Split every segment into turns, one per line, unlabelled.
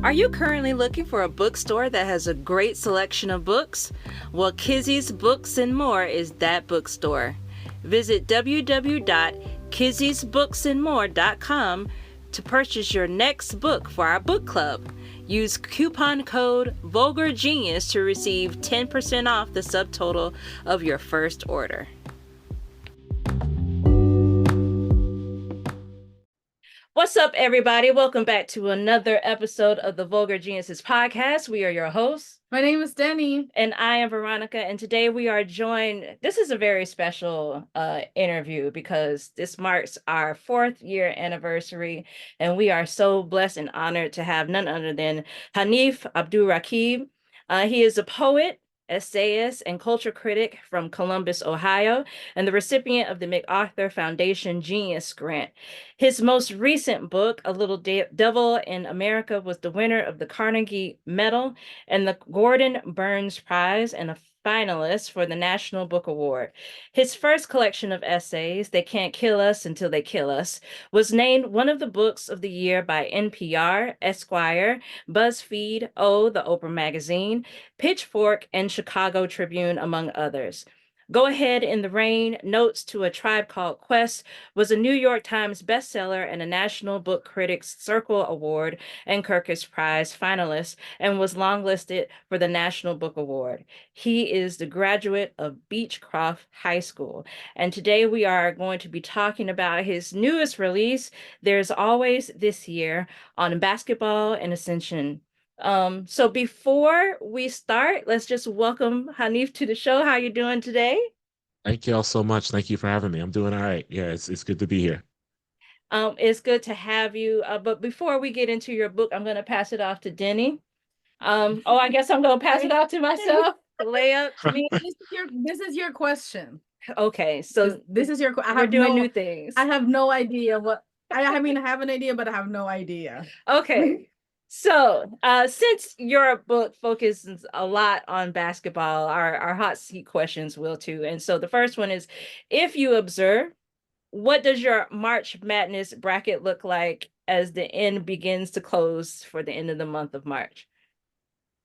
Are you currently looking for a bookstore that has a great selection of books? Well, Kizzy's Books and More is that bookstore. Visit www.kizzy'sbooksandmore.com to purchase your next book for our book club. Use coupon code VulgarGenius to receive 10% off the subtotal of your first order. What's up, everybody? Welcome back to another episode of the Vulgar Geniuses podcast. We are your hosts.
My name is Denny.
And I am Veronica. And today we are joined. This is a very special interview because this marks our 4th year anniversary. And we are so blessed and honored to have none other than Hanif Abdurraqib. He is a poet, essayist, and culture critic from Columbus, Ohio, and the recipient of the MacArthur Foundation Genius Grant. His most recent book, A Little Devil in America, was the winner of the Carnegie Medal and the Gordon Burns Prize, and a finalist for the National Book Award. His first collection of essays, They Can't Kill Us Until They Kill Us, was named one of the books of the year by NPR, Esquire, BuzzFeed, the Oprah Magazine, Pitchfork, and Chicago Tribune, among others. Go Ahead in the Rain, Notes to a Tribe Called Quest was a New York Times bestseller and a National Book Critics Circle Award and Kirkus Prize finalist, and was longlisted for the National Book Award. He is the graduate of Beechcroft High School. And today we are going to be talking about his newest release, There's Always This Year, on Basketball and Ascension. So before we start, let's just welcome Hanif to the show. How you doing today?
Thank you all so much. Thank you for having me. I'm doing all right. Yeah, it's good to be here.
It's good to have you. But before we get into your book, I'm going to pass it off to Denny. I guess I'm going to pass it off to myself. Layup to me.
This is your question.
Okay, so
this is your.
We're doing new things.
I have no idea what. I mean, I have an idea, but I have no idea.
Okay. So, since your book focuses a lot on basketball, our hot seat questions will too. And so the first one is, if you observe, what does your March Madness bracket look like as the end begins to close for the end of the month of March?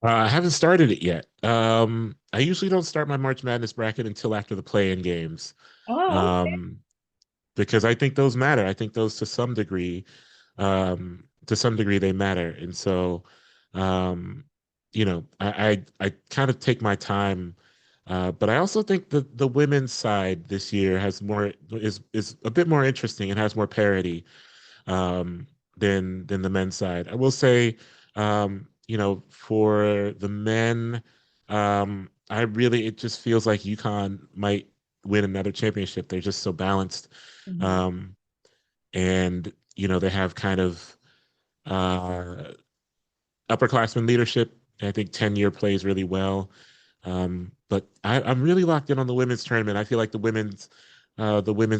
I haven't started it yet. I usually don't start my March Madness bracket until after the play-in games.
Oh, okay.
Because I think those matter. I think those to some degree they matter. And so, I kind of take my time, but I also think that the women's side this year is a bit more interesting and has more parity than the men's side. I will say, for the men, it just feels like UConn might win another championship. They're just so balanced.
Mm-hmm.
And they have kind of upperclassmen leadership. I think 10-year plays really well. But I'm really locked in on the women's tournament. I feel like the women's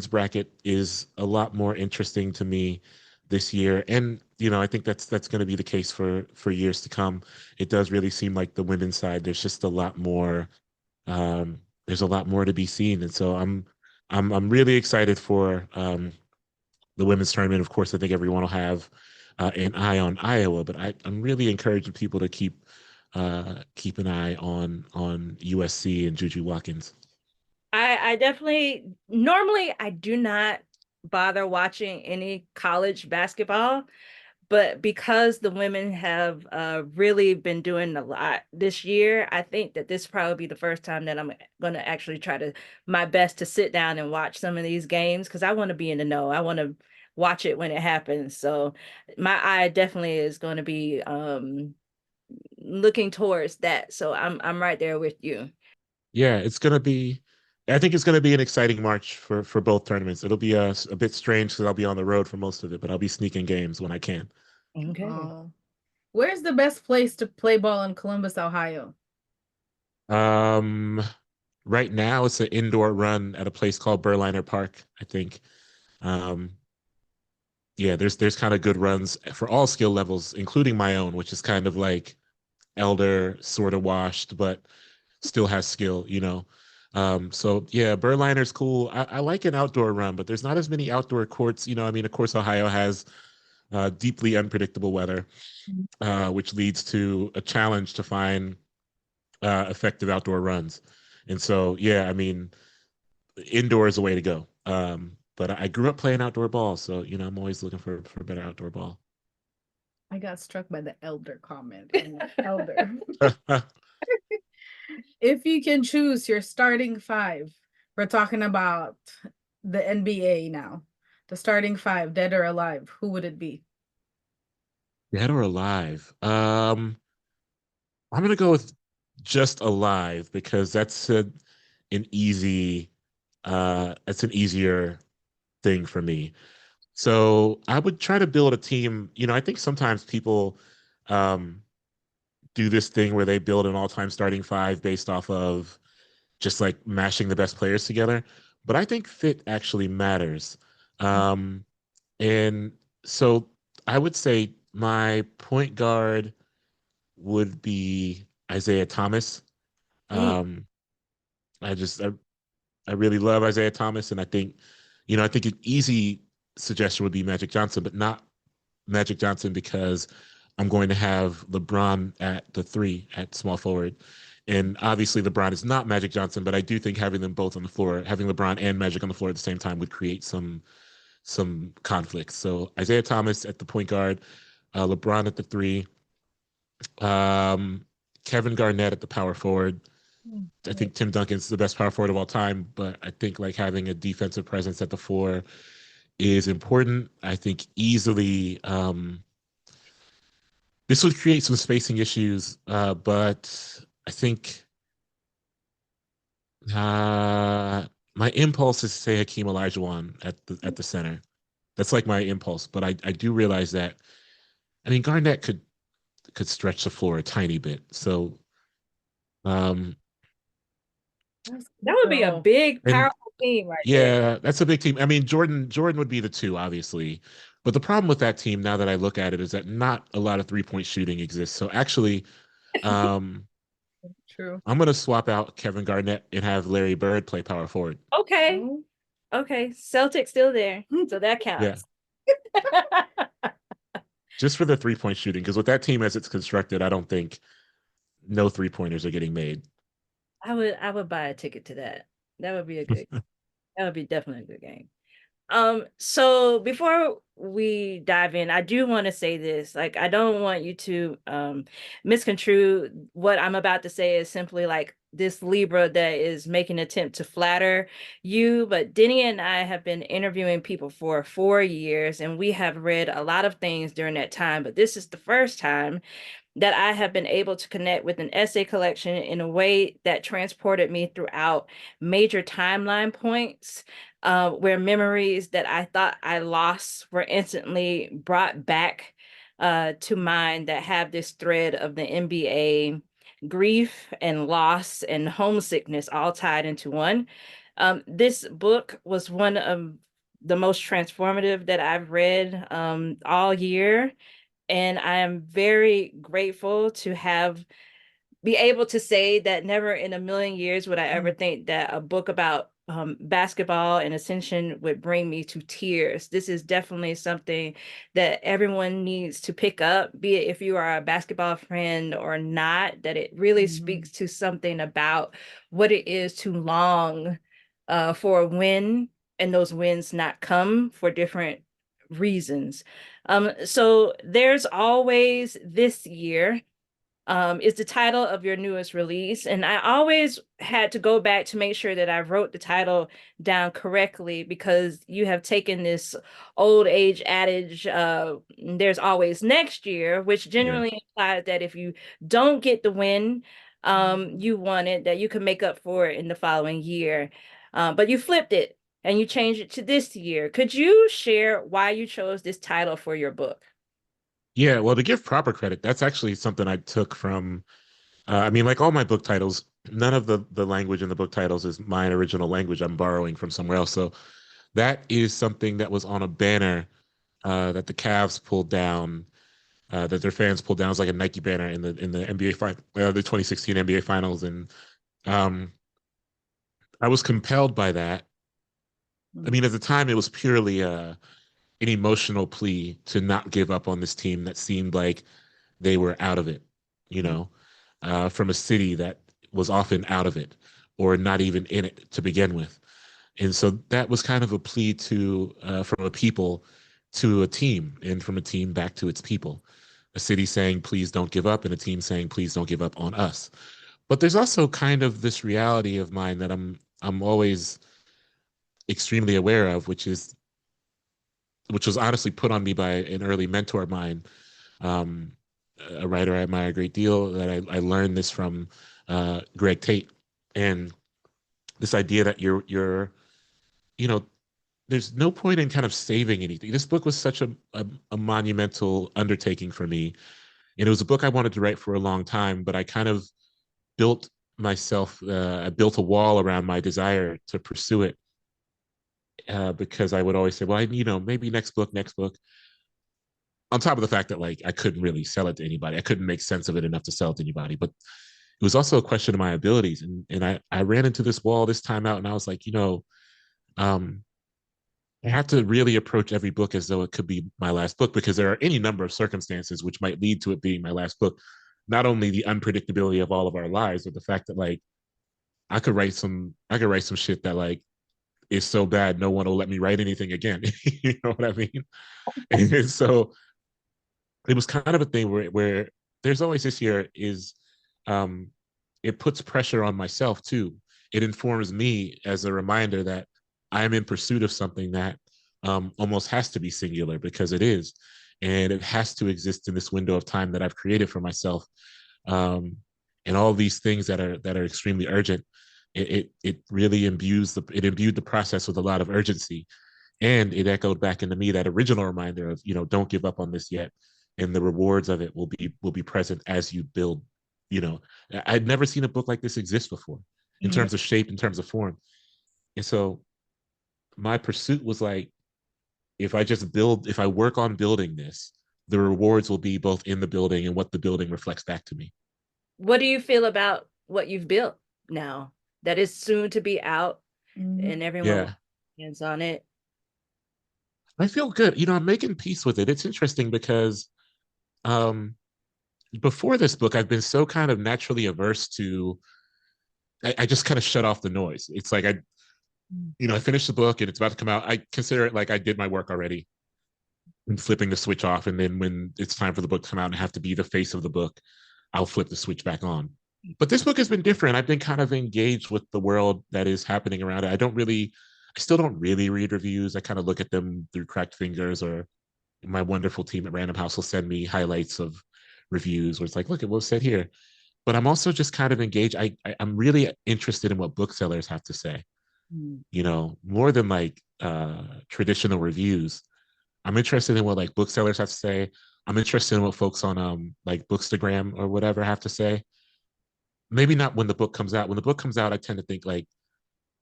bracket is a lot more interesting to me this year. And, I think that's going to be the case for years to come. It does really seem like the women's side, there's just a lot more, there's a lot more to be seen. And so I'm really excited for the women's tournament. Of course, I think everyone will have an eye on Iowa, but I'm really encouraging people to keep an eye on USC and Juju Watkins.
I definitely, normally I do not bother watching any college basketball, but because the women have really been doing a lot this year, I think that this probably be the first time that I'm going to actually try my best to sit down and watch some of these games, because I want to be in the know. I want to watch it when it happens. So my eye definitely is going to be looking towards that. So I'm right there with you.
Yeah, I think it's going to be an exciting March for both tournaments. It'll be a bit strange because I'll be on the road for most of it, but I'll be sneaking games when I can.
Okay.
Where's the best place to play ball in Columbus, Ohio?
Right now it's an indoor run at a place called Berliner Park, I think. There's kind of good runs for all skill levels, including my own, which is kind of like elder, sort of washed, but still has skill, Berliner's cool. I like an outdoor run, but there's not as many outdoor courts. Of course, Ohio has deeply unpredictable weather, which leads to a challenge to find effective outdoor runs. And so, yeah, I mean, indoor is the way to go. But I grew up playing outdoor ball, so I'm always looking for better outdoor ball.
I got struck by the elder comment. Elder. If you can choose your starting five, we're talking about the NBA now. The starting five, dead or alive, who would it be?
Dead or alive? I'm gonna go with just alive because an easy that's an easier thing for me. So I would try to build a team. I think sometimes people um do this thing where they build an all-time starting five based off of just like mashing the best players together. But I think fit actually matters. Um, and so I would say my point guard would be Isaiah Thomas.
Mm.
Um, I really love Isaiah Thomas, and I think an easy suggestion would be Magic Johnson, but not Magic Johnson because I'm going to have LeBron at the three at small forward. And obviously LeBron is not Magic Johnson, but I do think having them both on the floor, having LeBron and Magic on the floor at the same time would create some conflicts. So Isaiah Thomas at the point guard, LeBron at the three, um, Kevin Garnett at the power forward. I think Tim Duncan's the best power forward of all time, but I think like having a defensive presence at the four is important. I think easily this would create some spacing issues, but I think uh, my impulse is to say Hakeem Olajuwon at the center. That's like my impulse, but I do realize that I mean Garnett could stretch the floor a tiny bit. So um
That would be a big,
and
powerful team right there.
yeah, that's a big team. I mean Jordan would be the two, obviously. But the problem with that team now that I look at it is that not a lot of three-point shooting exists. So actually, um,
True.
I'm gonna swap out Kevin Garnett and have Larry Bird play power forward.
Okay.
Oh.
Okay. Celtics still there. So that
Yeah,
counts.
just for the three-point shooting, because with that team as it's constructed, I don't think no three-pointers are getting made.
I would buy a ticket to that. That would be a good that would be definitely a good game. So before we dive in, I do want to say this. Like, I don't want you to misconstrue what I'm about to say is simply like this Libra that is making an attempt to flatter you. But Denny and I have been interviewing people for 4 years, and we have read a lot of things during that time. But this is the first time that I have been able to connect with an essay collection in a way that transported me throughout major timeline points, where memories that I thought I lost were instantly brought back to mind, that have this thread of the NBA grief and loss and homesickness all tied into one. This book was one of the most transformative that I've read all year, and I am very grateful to have be able to say that never in a million years would I ever think that a book about basketball and ascension would bring me to tears. This is definitely something that everyone needs to pick up, be it if you are a basketball friend or not, that it really speaks to something about what it is to long for a win, and those wins not come for different reasons. So there's always this year is the title of your newest release. And I always had to go back to make sure that I wrote the title down correctly, because you have taken this old age adage, there's always next year, which
Yeah.
generally implies that if you don't get the win you wanted, that you can make up for it in the following year. But you flipped it and you changed it to this year. Could you share why you chose this title for your book?
Yeah, well, to give proper credit, that's actually something I took from I mean, like all my book titles, none of the language in the book titles is my original language. I'm borrowing from somewhere else. So that is something that was on a banner that the Cavs pulled down, that their fans pulled down. It was like a Nike banner in the the 2016 NBA Finals, and um, I was compelled by that. I mean, at the time, it was purely an emotional plea to not give up on this team that seemed like they were out of it, you know, from a city that was often out of it or not even in it to begin with. And so that was kind of a plea to from a people to a team, and from a team back to its people. A city saying, please don't give up, and a team saying, please don't give up on us. But there's also kind of this reality of mine that I'm always extremely aware of, which was honestly put on me by an early mentor of mine, um, a writer I admire a great deal. That I learned this from Greg Tate, and this idea that you know, there's no point in kind of saving anything. This book was such a monumental undertaking for me, and it was a book I wanted to write for a long time, but I kind of built myself, I built a wall around my desire to pursue it, because I would always say, well, maybe next book, next book. On top of the fact that like I couldn't really sell it to anybody, I couldn't make sense of it enough to sell it to anybody. But it was also a question of my abilities, and I ran into this wall this time out, and I was like, um, I have to really approach every book as though it could be my last book, because there are any number of circumstances which might lead to it being my last book. Not only the unpredictability of all of our lives, but the fact that like I could write some shit that like is so bad no one will let me write anything again. You know what I mean? And so it was kind of a thing where there's always this here is um it puts pressure on myself too. It informs me as a reminder that I'm in pursuit of something that almost has to be singular, because it is, and it has to exist in this window of time that I've created for myself. Um, and all these things that are extremely urgent, it really imbued the process with a lot of urgency, and it echoed back into me that original reminder of, don't give up on this yet, and the rewards of it will be present as you build. I'd never seen a book like this exist before, in
Mm-hmm.
terms of shape, in terms of form. And so my pursuit was like, if I work on building this, the rewards will be both in the building and what the building reflects back to me.
What do you feel about what you've built now that is soon to be out
Mm-hmm.
and everyone will
Yeah,
have hands on it?
I feel good. I'm making peace with it. It's interesting because um, before this book, I've been so kind of naturally averse to. I just kind of shut off the noise. It's like I finished the book and it's about to come out. I consider it like I did my work already. I'm flipping the switch off, and then when it's time for the book to come out and have to be the face of the book, I'll flip the switch back on. But this book has been different. I've been kind of engaged with the world that is happening around it. I still don't really read reviews. I kind of look at them through cracked fingers, or my wonderful team at Random House will send me highlights of reviews where it's like, look at what's said here. But I'm also just kind of engaged. I'm really interested in what booksellers have to say, more than like traditional reviews. I'm interested in what like booksellers have to say. I'm interested in what folks on like Bookstagram or whatever have to say. Maybe not when the book comes out. When the book comes out, I tend to think like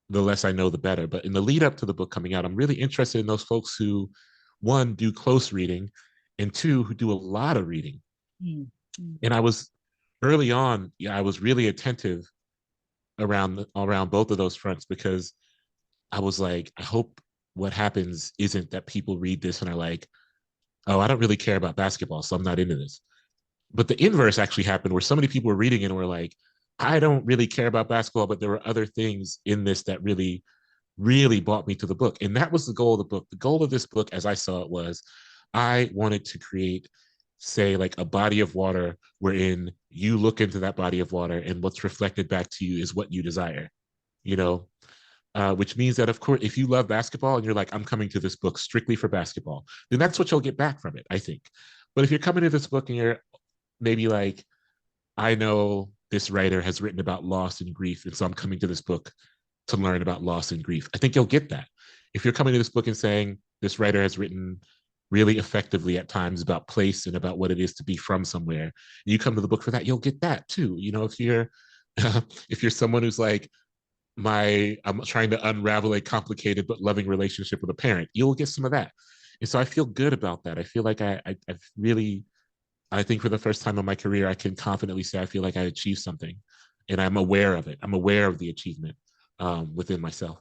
the less I know, the better. But in the lead up to the book coming out, I'm really interested in those folks who, one, do close reading, and two, who do a lot of reading.
Mm-hmm.
And I was early on, yeah, I was really attentive around both of those fronts, because I was like, I hope what happens isn't that people read this and are like, oh, I don't really care about basketball, so I'm not into this. But the inverse actually happened, where so many people were reading it and were like, I don't really care about basketball, but there were other things in this that really, really brought me to the book. And that was the goal of the book. The goal of this book, as I saw it, was I wanted to create, say, like a body of water wherein you look into that body of water and what's reflected back to you is what you desire, you know? Which means that, of course, if you love basketball and you're like, I'm coming to this book strictly for basketball, then that's what you'll get back from it, I think. But if you're coming to this book and you're maybe like, I know this writer has written about loss and grief, and so I'm coming to this book to learn about loss and grief, I think you'll get that. If you're coming to this book and saying this writer has written really effectively at times about place and about what it is to be from somewhere, and you come to the book for that, you'll get that too. If you're if you're someone who's like, I'm trying to unravel a complicated but loving relationship with a parent, you'll get some of that. And so I feel good about that. I feel like I've really, I think for the first time in my career, I can confidently say I feel like I achieved something, and I'm aware of it. I'm aware of the achievement within myself.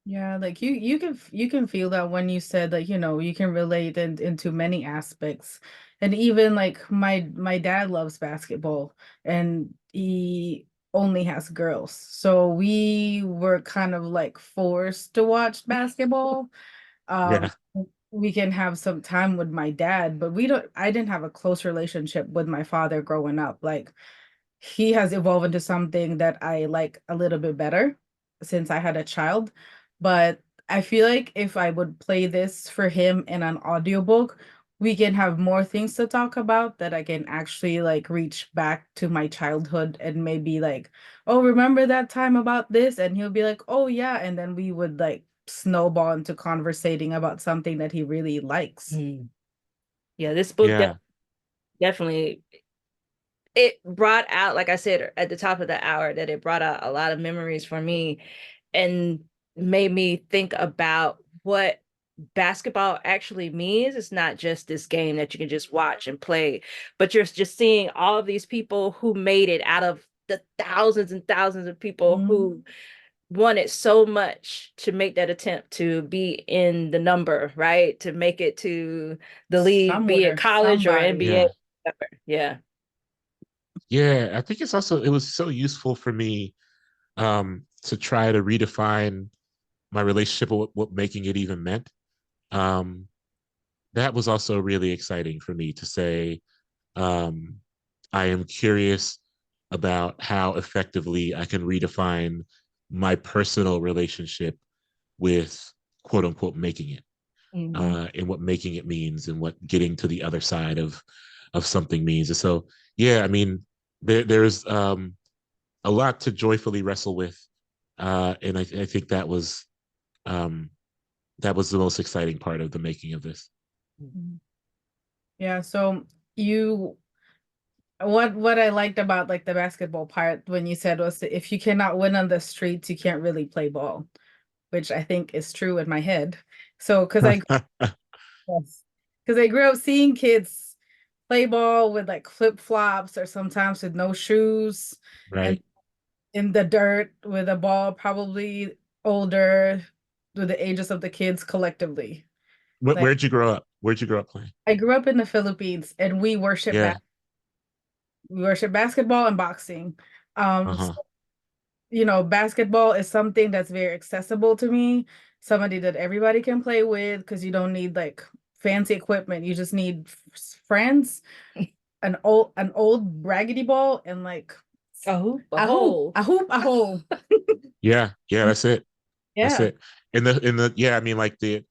Yeah, like you can feel that when you said like, you can relate into many aspects. And even like my dad loves basketball and he only has girls. So we were kind of like forced to watch basketball.
Yeah.
Um we can have some time with my dad, but we don't I didn't have a close relationship with my father growing up. Like he has evolved into something that I like a little bit better since I had a child. But I feel like if I would play this for him in an audiobook, we can have more things to talk about that I can actually like reach back to my childhood and maybe like, oh, remember that time about this? And he'll be like, oh, yeah. And then we would like snowball into conversating about something that he really likes.
Mm. Yeah, this book
Yeah.
definitely it brought out, like I said at the top of the hour, that it brought out a lot of memories for me and made me think about what basketball actually means. It's not just this game that you can just watch and play, but you're just seeing all of these people who made it out of the thousands and thousands of people who wanted so much to make that attempt to be in the number, right? To make it to the league, be it
Somewhere,
college or
somebody.
NBA.
Yeah.
Yeah.
Yeah. I think it was so useful for me to try to redefine my relationship with what making it even meant. Um, that was also really exciting for me to say, um, I am curious about how effectively I can redefine my personal relationship with quote unquote making it,
Mhm.
and what making it means and what getting to the other side of something means. And so, yeah, I mean, there's a lot to joyfully wrestle with, and I think um, that was the most exciting part of the making of this.
Mhm. Yeah, so you what I liked about like the basketball part when you said was that if you cannot win on the streets, you can't really play ball, which I think is true in my head. So yes, because I grew up seeing kids play ball with like flip-flops or sometimes with no shoes and
Right.
in the dirt with a ball probably older to the ages of the kids collectively. Like
Where'd you grow up? Where'd you grow up playing?
I grew up in the Philippines and
Yeah.
we worship basketball and boxing. So,
Uh-huh.
basketball is something that's very accessible to me, somebody that everybody can play with because you don't need like fancy equipment. You just need friends, an old raggedy ball, and like
A hoop, a
a hoop,
hole.
a hoop, a hole.
Yeah. Yeah, that's it. That's
Yeah.
it. In the yeah, I mean, like the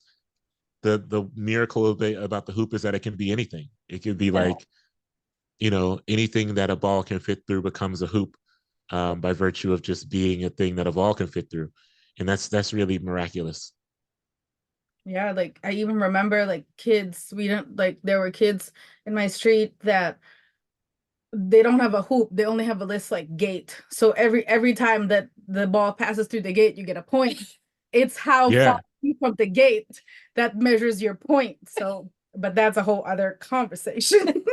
miracle about the hoop is that it can be anything. It could be
Yeah.
like, anything that a ball can fit through becomes a hoop, by virtue of just being a thing that a ball can fit through. And that's really miraculous.
Yeah, like I even remember like kids, we don't like there were kids in my street that they don't have a hoop, they only have a list like gate. So every time that the ball passes through the gate, you get a point. It's how far
Yeah.
from the gate that measures your point. So, but that's a whole other conversation.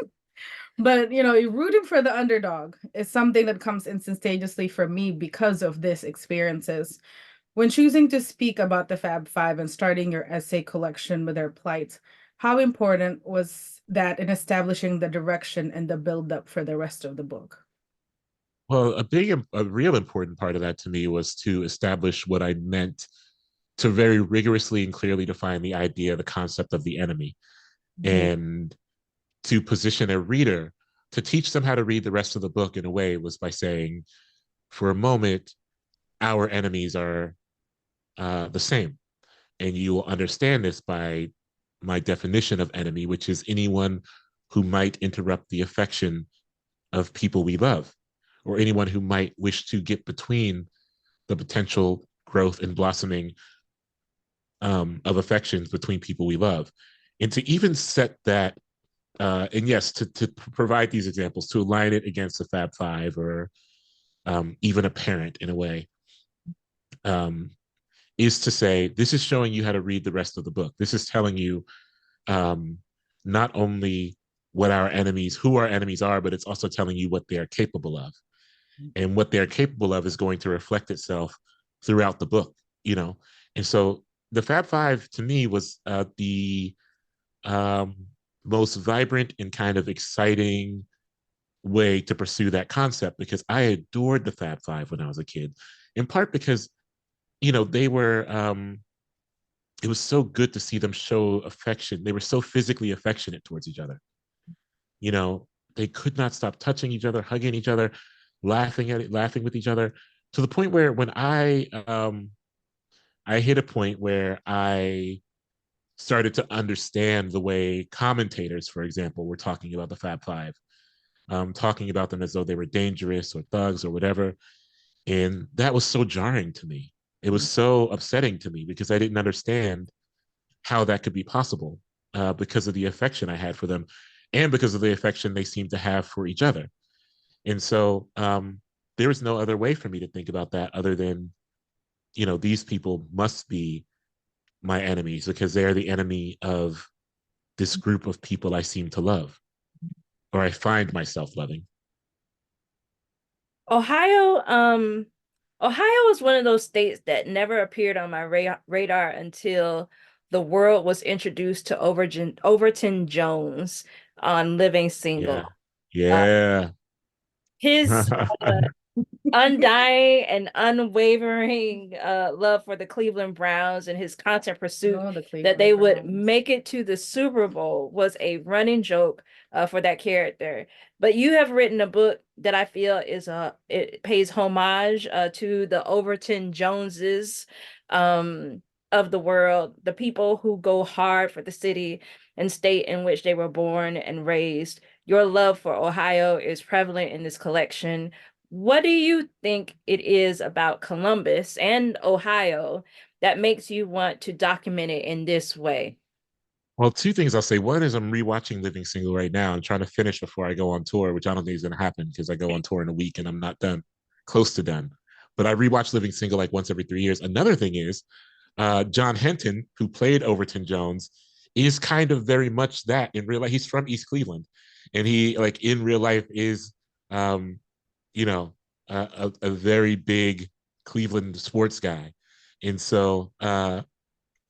But you're rooting for the underdog is something that comes instantaneously for me because of this experiences. When choosing to speak about the Fab Five and starting your essay collection with their plight, how important was that in establishing the direction and the build-up for the rest of the book?
Well, a real important part of that to me was to establish what I meant, to very rigorously and clearly define the idea, the concept of the enemy,
Mhm.
and to position a reader, to teach them how to read the rest of the book in a way, was by saying, for a moment, our enemies are the same. And you will understand this by my definition of enemy, which is anyone who might interrupt the affection of people we love, or anyone who might wish to get between the potential growth and blossoming, of affections between people we love. And to even set that, and yes, to provide these examples, to align it against the Fab Five, or even a parent in a way, um, is to say, this is showing you how to read the rest of the book. This is telling you, um, not only who our enemies are, but it's also telling you what they are capable of. And what they're capable of is going to reflect itself throughout the book, you know. And so the Fab Five to me was the um, most vibrant and kind of exciting way to pursue that concept, because I adored the Fab Five when I was a kid, in part because, they were, it was so good to see them show affection. They were so physically affectionate towards each other. You know, they could not stop touching each other, hugging each other, laughing with each other, to the point where when I hit a point where I started to understand the way commentators, for example, were talking about the Fab Five, talking about them as though they were dangerous or thugs or whatever. And that was so jarring to me. It was so upsetting to me because I didn't understand how that could be possible, because of the affection I had for them and because of the affection they seemed to have for each other. And so there was no other way for me to think about that other than, these people must be my enemies because they are the enemy of this group of people I seem to love, or I find myself loving.
Ohio, Ohio was one of those states that never appeared on my radar until the world was introduced to Overton Jones on Living
Yeah.
Single. Uh,
Yeah.
his undying and unwavering love for the Cleveland Browns and his constant pursuit
Oh, the
that they
Cleveland
would
Browns.
make it to the Super Bowl was a running joke for that character. But you have written a book that I feel it pays homage to the Overton Joneses of the world, the people who go hard for the city and state in which they were born and raised. Your love for Ohio is prevalent in this collection. What do you think it is about Columbus and Ohio that makes you want to document it in this way?
Well, two things I'll say. One is I'm rewatching Living Single right now. I'm trying to finish before I go on tour, which I don't think is going to happen because I go on tour in a week and I'm not done, close to done. But I rewatch Living Single like once every 3 years. Another thing is John Henton, who played Overton Jones, is kind of very much that in real life. He's from East Cleveland, and he like in real life is, um, you know, a very big Cleveland sports guy, and so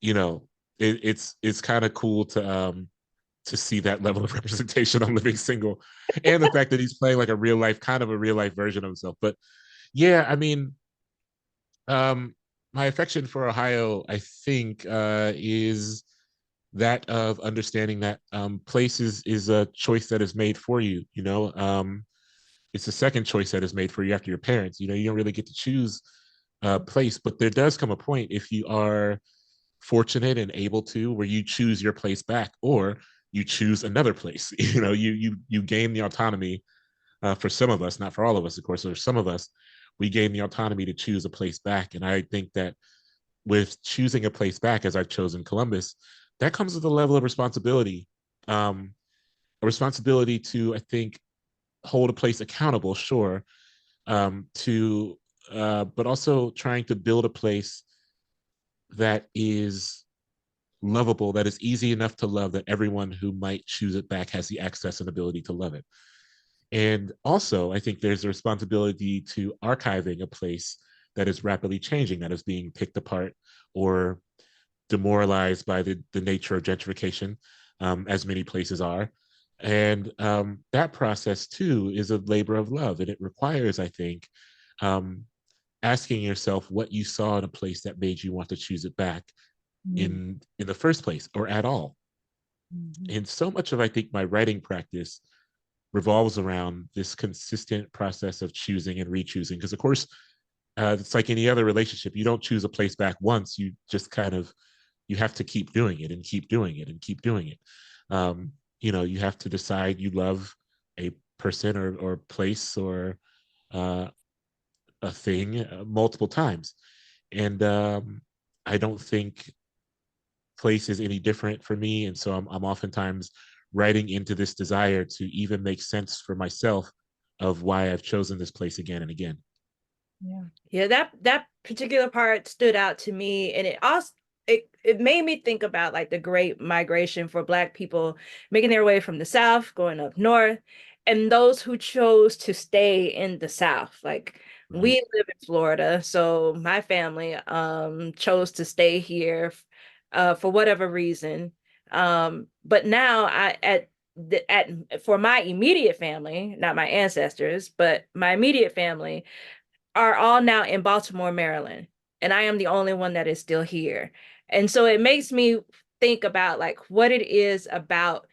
you know, it's kind of cool to see that level of representation on Living Single, and the fact that he's playing like a real life, kind of a real life version of himself. But yeah, I mean, um, my affection for Ohio, I think, is that of understanding that place is a choice that is made for you. It's the second choice that is made for you after your parents. You don't really get to choose a place, but there does come a point if you are fortunate and able to where you choose your place back or you choose another place. You gain the autonomy, for some of us, not for all of us, of course. There's some of us, we gain the autonomy to choose a place back. And I think that with choosing a place back, as I've chosen Columbus, that comes with a level of responsibility, a responsibility to, I think, hold a place accountable, sure, to but also trying to build a place that is lovable, that is easy enough to love, that everyone who might choose it back has the access and ability to love it. And also, I think there's a responsibility to archiving a place that is rapidly changing, that is being picked apart or demoralized by the nature of gentrification, as many places are. And that process, too, is a labor of love. And it requires, I think, um, asking yourself what you saw in a place that made you want to choose it back in the first place or at all.
Mm-hmm.
And so much of, I think, my writing practice revolves around this consistent process of choosing and re-choosing. Because, of course, it's like any other relationship. You don't choose a place back once. You just kind of, you have to keep doing it and keep doing it and keep doing it. You have to decide you love a person or place or uh, a thing multiple times. And I don't think place is any different for me. And so I'm oftentimes writing into this desire to even make sense for myself of why I've chosen this place again and again.
Yeah.
Yeah, that particular part stood out to me, and it made me think about like the great migration for Black people making their way from the South, going up north, and those who chose to stay in the South. Like We
Right.
live in Florida, so my family chose to stay here for whatever reason. But now at for my immediate family, not my ancestors, but my immediate family are all now in Baltimore, Maryland, and I am the only one that is still here. And so it makes me think about like what it is about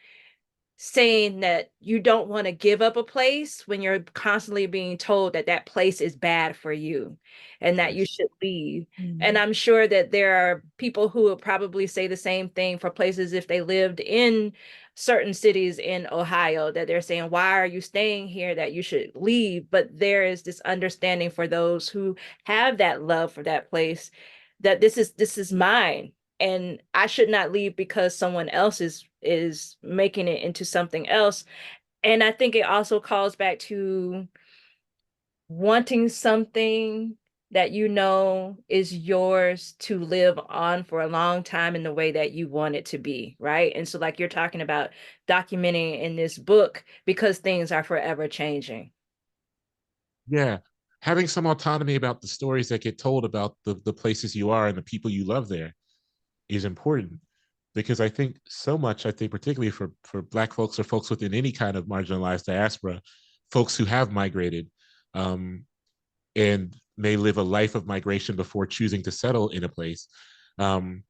saying that you don't want to give up a place when you're constantly being told that that place is bad for you and that you
Yes.
should leave. And
Mhm.
I'm sure that there are people who would probably say the same thing for places if they lived in certain cities in Ohio, that they're saying, why are you staying here, that you should leave? But there is this understanding for those who have that love for that place, that this is mine, and I should not leave because someone else is making it into something else. And I think it also calls back to wanting something that you know is yours to live on for a long time in the way that you want it to be, right? And so like you're talking about documenting in this book because things are forever changing.
Yeah. Having some autonomy about the stories that get told about the places you are and the people you love there is important, because I think so much, I think particularly for Black folks or folks within any kind of marginalized diaspora, folks who have migrated, um, and may live a life of migration before choosing to settle in a place. Um,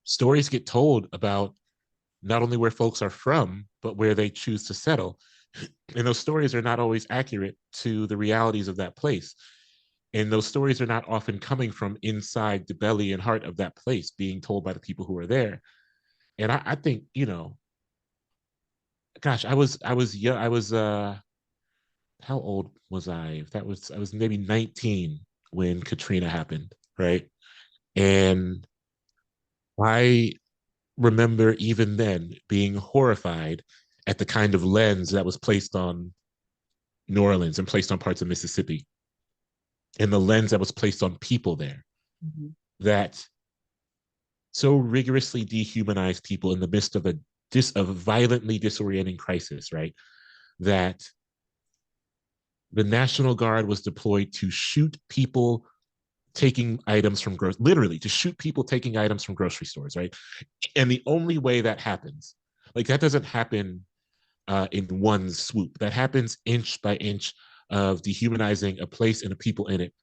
Stories get told about not only where folks are from, but where they choose to settle. And those stories are not always accurate to the realities of that place. And those stories are not often coming from inside the belly and heart of that place, being told by the people who are there. And I think, gosh, I was young. I was how old was I? I was maybe 19 when Katrina happened, right? And I remember even then being horrified at the kind of lens that was placed on New Orleans and placed on parts of Mississippi, and the lens that was placed on people there
Mhm.
that so rigorously dehumanized people in the midst of a violently disorienting crisis, right? That the National Guard was deployed to shoot people taking items from literally to shoot people taking items from grocery stores, right? And the only way that happens, like that doesn't happen in one swoop. That happens inch by inch of dehumanizing a place and the people in it,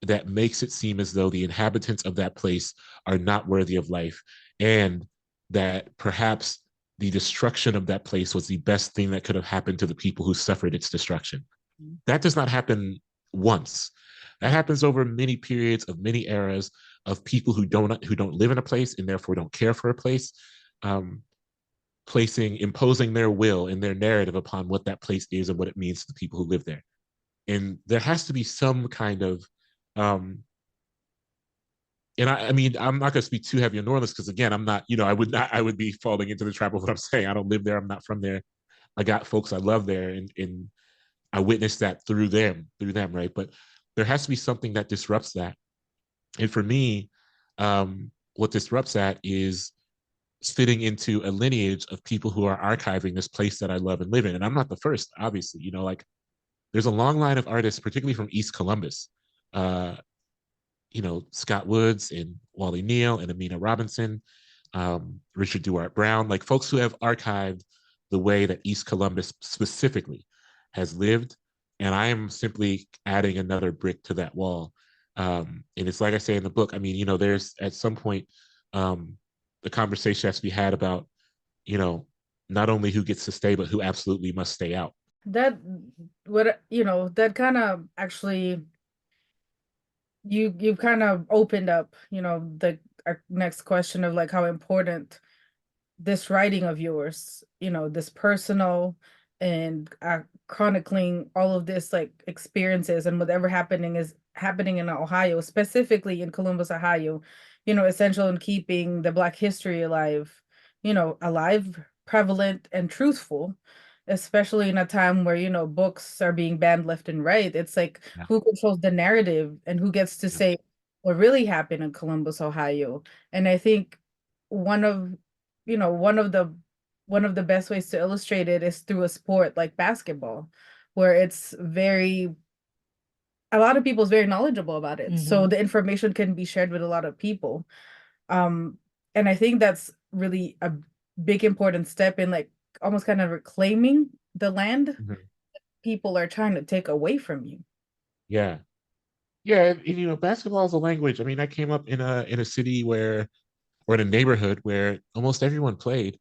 that makes it seem as though the inhabitants of that place are not worthy of life, and that perhaps the destruction of that place was the best thing that could have happened to the people who suffered its destruction. That does not happen once. That happens over many periods of many eras of people who don't live in a place and therefore don't care for a place, um, imposing their will and their narrative upon what that place is and what it means to the people who live there. And there has to be some kind of um, and I mean, I'm not going to speak too heavy on New Orleans because again, I'm not, I would be falling into the trap of what I'm saying. I don't live there. I'm not from there. I got folks I love there, and I witnessed that through them, right? But there has to be something that disrupts that. And for me, what disrupts that is fitting into a lineage of people who are archiving this place that I love and live in. And I'm not the first, obviously. Like there's a long line of artists, particularly from East Columbus. Uh, Scott Woods and Wally Neal and Amina Robinson, Richard Duart Brown, like folks who have archived the way that East Columbus specifically has lived. And I am simply adding another brick to that wall. And it's like I say in the book, I mean, there's at some point the conversation has to be had about, you know, not only who gets to stay, but who absolutely must stay out.
That that kind of actually you kind of opened up, the next question of like how important this writing of yours, this personal and chronicling all of this like experiences and whatever happening in Ohio, specifically in Columbus, Ohio, essential in keeping the Black history alive, alive, prevalent, and truthful, especially in a time where, books are being banned left and right. It's like
Yeah.
who controls the narrative and who gets to
Yeah.
say what really happened in Columbus, Ohio. And I think one of you know one of the best ways to illustrate it is through a sport like basketball, where it's very a lot of people is very knowledgeable about it. So
Hmm.
the information can be shared with a lot of people. Um, and I think that's really a big important step in like almost kind of reclaiming the land
Mhm.
people are trying to take away from you.
Yeah. Yeah, and, basketball is a language. I mean, I came up in a city where, or in a neighborhood where almost everyone played,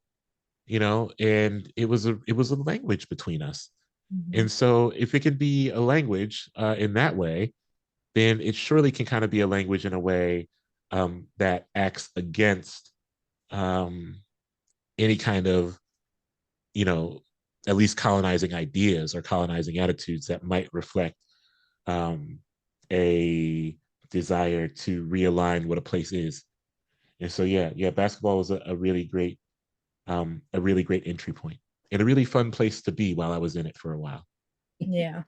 and it was a language between us.
Mhm.
And so if it can be a language in that way, then it surely can kind of be a language in a way that acts against um, any kind of, you know, at least colonizing ideas or colonizing attitudes that might reflect um, a desire to realign what a place is. And so, yeah, basketball was a really great entry point and a really fun place to be while I was in it for a while.
Yeah.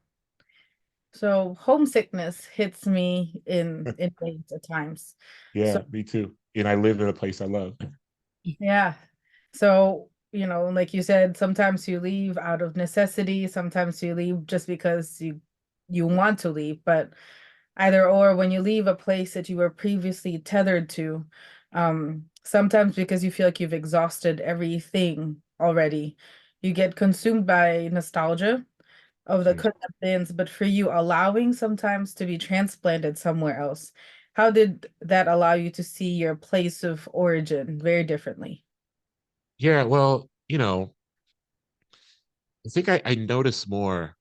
So homesickness hits me in waves at times. So
Yeah, me too. And I live in a place I love.
yeah. So, like you said, sometimes you leave out of necessity, sometimes you leave just because you want to leave, but either or when you leave a place that you were previously tethered to, sometimes because you feel like you've exhausted everything already, you get consumed by nostalgia of the
Mm.
could have beens, but for you allowing sometimes to be transplanted somewhere else. How did that allow you to see your place of origin very differently?
Yeah, well, I think I noticed more.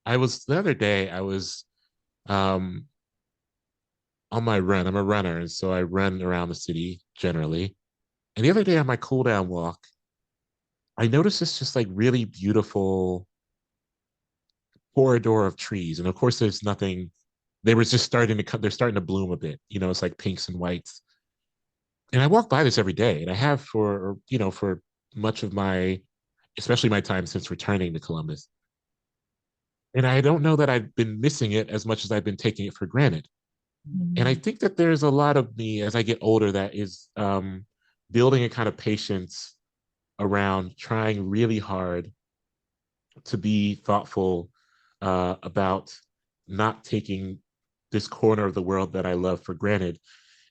The other day, I was um, on my run. I'm a runner, and so I run around the city generally. And the other day on my cool down walk, I noticed this just like really beautiful corridor of trees. And of course, there's nothing, they were just starting to cut, they're starting to bloom a bit. It's like pinks and whites. And I walk by this every day, and I have for much of especially my time since returning to Columbus. And I don't know that I've been missing it as much as I've been taking it for granted. And I
Mhm.
think that there's a lot of me as I get older that is building a kind of patience around trying really hard to be thoughtful about not taking this corner of the world that I love for granted,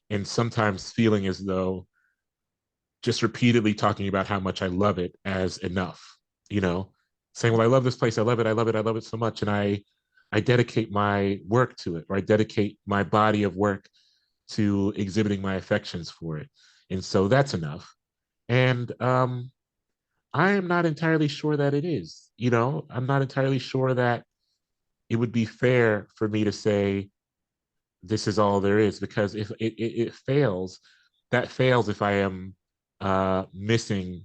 and sometimes feeling as though just repeatedly talking about how much I love it as enough, you know, saying, well, I love this place, I love it, I love it, I love it so much. And I dedicate my work to it, or I dedicate my body of work to exhibiting my affections for it. And so that's enough. And I am not entirely sure that it is. I'm not entirely sure that it would be fair for me to say this is all there is, because if it fails, that fails if I am missing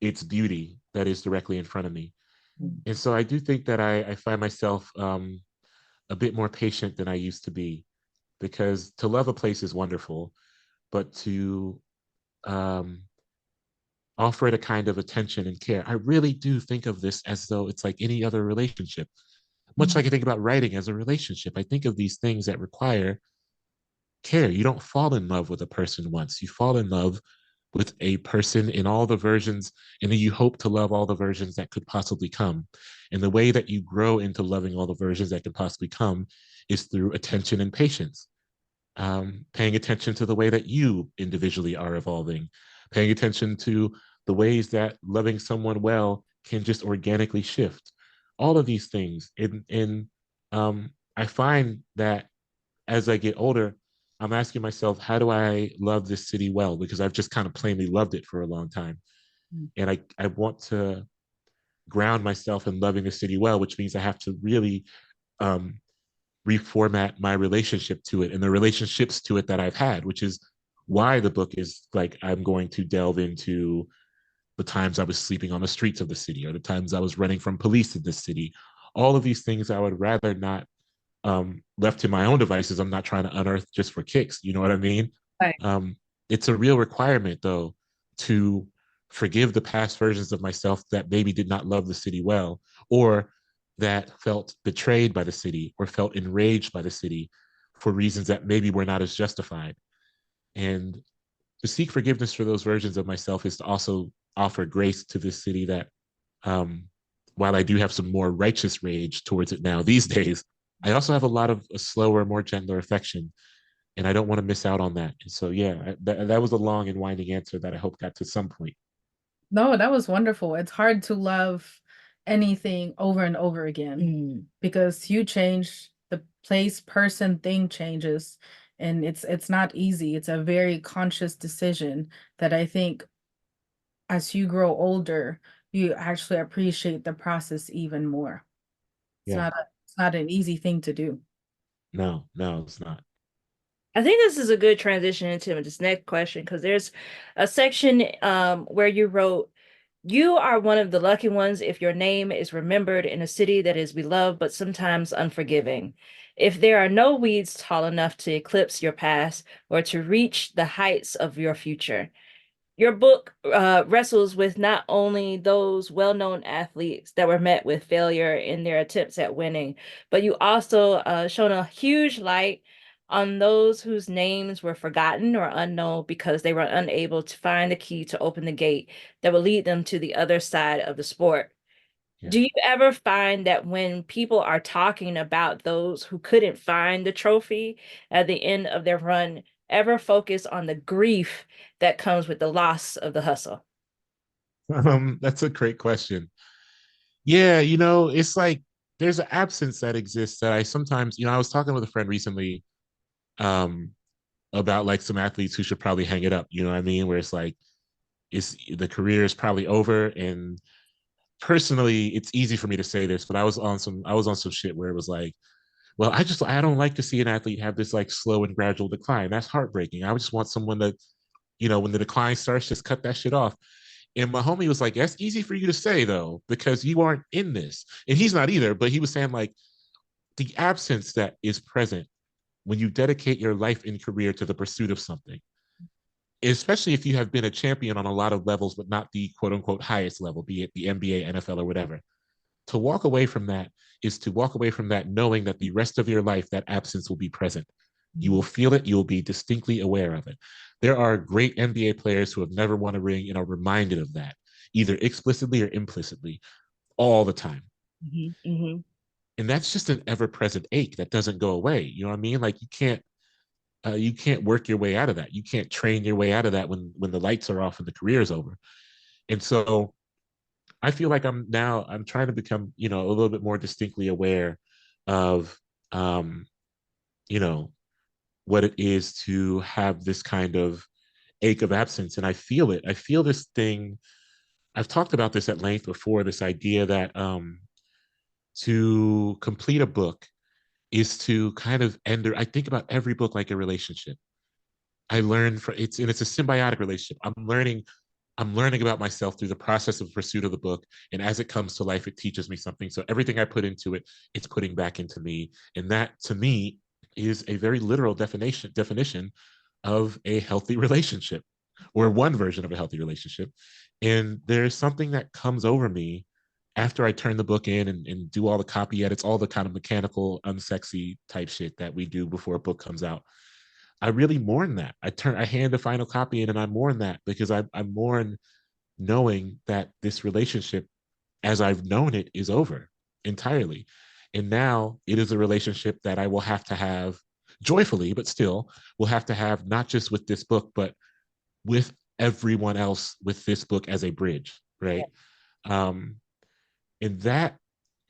its beauty that is directly in front of me. And so I do think that I find myself a bit more patient than I used to be, because to love a place is wonderful, but to um, offer it a kind of attention and care. I really do think of this as though it's like any other relationship. Much like I think about writing as a relationship, I think of these things that require care. You don't fall in love with a person once. You fall in love with a person in all the versions, and then you hope to love all the versions that could possibly come. And the way that you grow into loving all the versions that could possibly come is through attention and patience. Paying attention to the way that you individually are evolving, paying attention to the ways that loving someone well can just organically shift. All of these things. I find that as I get older, I'm asking myself, how do I love this city well? Because I've just kind of plainly loved it for a long time. And I want to ground myself in loving the city well, which means I have to really um, reformat my relationship to it and the relationships to it that I've had, which is why the book is like I'm going to delve into the times I was sleeping on the streets of the city, or the times I was running from police in the city. All of these things I would rather not, left to my own devices, I'm not trying to unearth just for kicks. You know what I mean?
Right.
Um, it's a real requirement, though, to forgive the past versions of myself that maybe did not love the city well, or that felt betrayed by the city, or felt enraged by the city for reasons that maybe were not as justified. And to seek forgiveness for those versions of myself is to also offer grace to this city that, um, while I do have some more righteous rage towards it now these days, I also have a lot of a slower, more gentler affection, and I don't want to miss out on that. And so, yeah, that was a long and winding answer that I hope got to some point.
No, that was wonderful. It's hard to love anything over and over again because you change, the place, person, thing changes, and it's not easy. It's a very conscious decision that I think as you grow older, you actually appreciate the process even more.
Yeah,
It's not an easy thing to do.
no, no, it's not.
I think this is a good transition into this next question because there's a section where you wrote, "You are one of the lucky ones if your name is remembered in a city that is beloved but sometimes unforgiving. If there are no weeds tall enough to eclipse your past or to reach the heights of your future." Your book wrestles with not only those well-known athletes that were met with failure in their attempts at winning, but you also shone a huge light on those whose names were forgotten or unknown because they were unable to find the key to open the gate that would lead them to the other side of the sport.
Yeah.
Do you ever find that when people are talking about those who couldn't find the trophy at the end of their run, ever focus on the grief that comes with the loss of the hustle?
That's a great question. Yeah, it's like there's an absence that exists that I sometimes, I was talking with a friend recently, um, about like some athletes who should probably hang it up. You know what I mean? Where it's like, it's the career is probably over. And personally, it's easy for me to say this, but I was on some shit where it was like, well, I don't like to see an athlete have this like slow and gradual decline. That's heartbreaking. I just want someone that, when the decline starts, just cut that shit off. And my homie was like, that's easy for you to say though, because you aren't in this. And he's not either, but he was saying like the absence that is present when you dedicate your life and career to the pursuit of something, especially if you have been a champion on a lot of levels, but not the quote unquote highest level, be it the NBA, NFL, or whatever. To walk away from that is to walk away from that knowing that the rest of your life, that absence will be present. You will feel it, you'll be distinctly aware of it. There are great NBA players who have never won a ring and are reminded of that, either explicitly or implicitly, all the time.
Mm-hmm.
And that's just an ever-present ache that doesn't go away. You know what I mean? Like you can't work your way out of that. You can't train your way out of that when the lights are off and the career is over. And so I feel like I'm trying to become, a little bit more distinctly aware of, um, you know, what it is to have this kind of ache of absence. And I feel it. I feel this thing. I've talked about this at length before, this idea that to complete a book is to kind of end, I think about every book like a relationship. I learn for it's a symbiotic relationship. I'm learning about myself through the process of pursuit of the book. And as it comes to life, it teaches me something. So everything I put into it, it's putting back into me. And that to me is a very literal definition of a healthy relationship, or one version of a healthy relationship. And there's something that comes over me after I turn the book in and do all the copy edits, all the kind of mechanical, unsexy type shit that we do before a book comes out. I really mourn that. I hand the final copy in and I mourn that because I mourn knowing that this relationship, as I've known it, is over entirely. And now it is a relationship that I will have to have joyfully, but still will have to have not just with this book, but with everyone else with this book as a bridge, right? Um, and that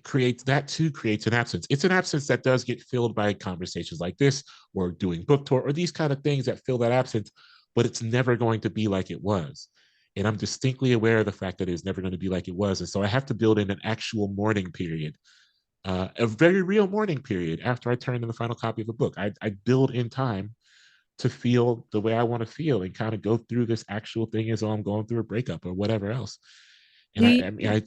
too creates an absence. It's an absence that does get filled by conversations like this or doing book tour or these kind of things that fill that absence, but it's never going to be like it was. And I'm distinctly aware of the fact that it's never going to be like it was. And so I have to build in an actual mourning period, a very real mourning period after I turn in the final copy of a book. I build in time to feel the way I want to feel and kind of go through this actual thing as though I'm going through a breakup or whatever else. And
Do you,
I mean, I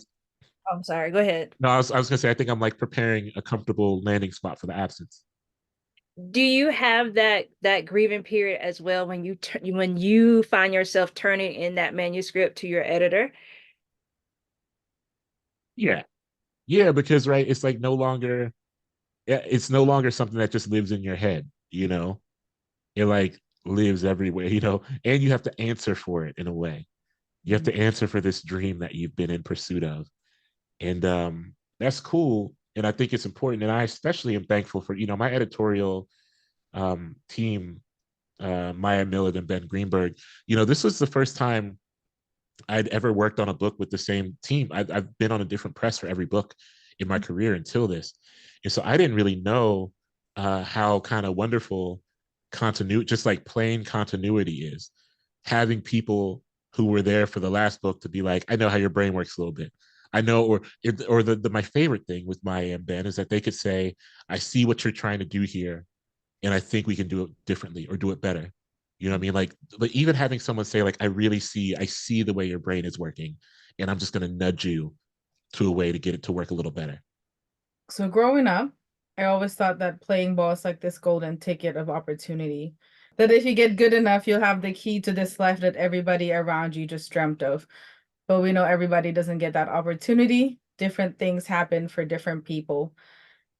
oh, I'm sorry, go ahead.
no, I was gonna say I think I'm like preparing a comfortable landing spot for the absence.
Do you have that grieving period as well when when you find yourself turning in that manuscript to your editor?
Yeah, yeah, because right, it's like no longer, yeah, it's no longer something that just lives in your head. It like lives everywhere. And you have to answer for it in a way. You have to answer for this dream that you've been in pursuit of, and that's cool. And I think it's important. And I especially am thankful for, my editorial team, Maya Millard and Ben Greenberg. This was the first time I'd ever worked on a book with the same team. I've been on a different press for every book in my career until this. And so I didn't really know how kind of wonderful continuity, just like plain continuity is. Having people who were there for the last book to be like, I know how your brain works a little bit. I know, or my favorite thing with Maya and Ben is that they could say, I see what you're trying to do here, and I think we can do it differently or do it better. You know what I mean? Like even having someone say, like, I see the way your brain is working, and I'm just gonna nudge you to a way to get it to work a little better.
So growing up, I always thought that playing ball is like this golden ticket of opportunity. That if you get good enough, you'll have the key to this life that everybody around you just dreamt of. But we know everybody doesn't get that opportunity. Different things happen for different people.